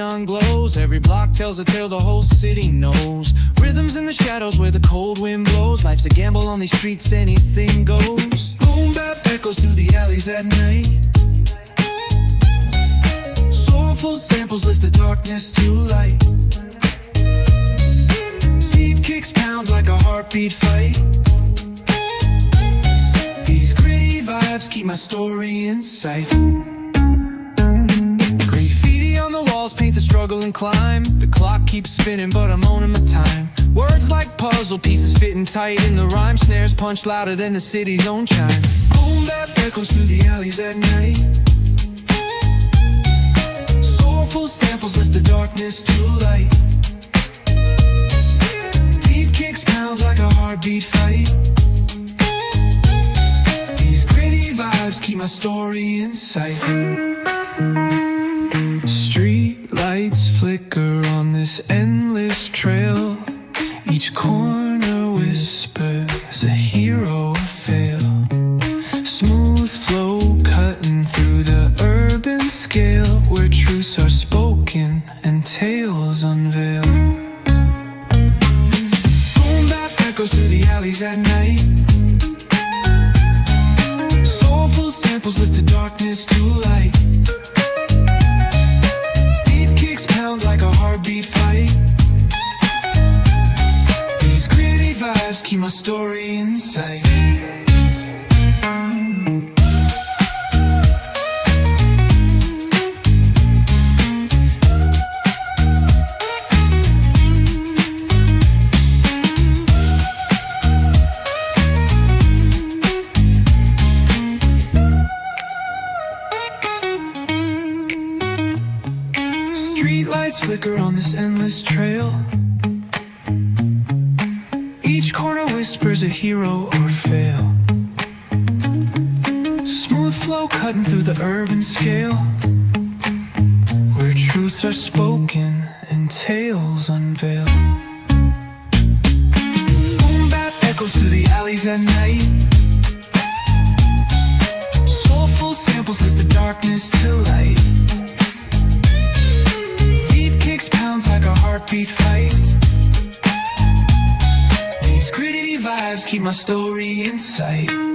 neon glows. Every block tells a tale the whole city knows. Rhythms in the shadows where the cold wind blows. Life's a gamble on these streets, anything goes. Boom bap echoes through the alleys at night. Soulful samples lift the darkness to light. Deep kicks pound like a heartbeat fight. These gritty vibes keep my story in sight. Graffiti on the walls paint the struggle and climb. The clock keeps spinning but I'm owning my time. Words like puzzle pieces fitting tight in the rhyme. Snares punch louder than the city's own chime. Boom bap echoes through the alleys at night. Soulful samples lift the darkness to light. Deep kicks pound like a heartbeat fight. These gritty vibes keep my story in sight. Street lights flicker on this endless trail. Each corner whispers a hero fail. Smooth flow cutting through the urban scale, where truths are spoken and tales unveil. Boom bap echoes through the alleys at night. Soulful samples lift the darkness to light. Deep kicks pound like a heartbeat fight. These gritty vibes keep my story in sight. Streetlights flicker on this endless trail. Each corner whispers a hero or fail. Smooth flow cutting through the urban scale, where truths are spoken and tales unveiled. Boom bap echoes through the alleys at night. Soulful samples lift the darkness to light. Deep kicks pounds like a heartbeat fight. These gritty vibes keep my story in sight.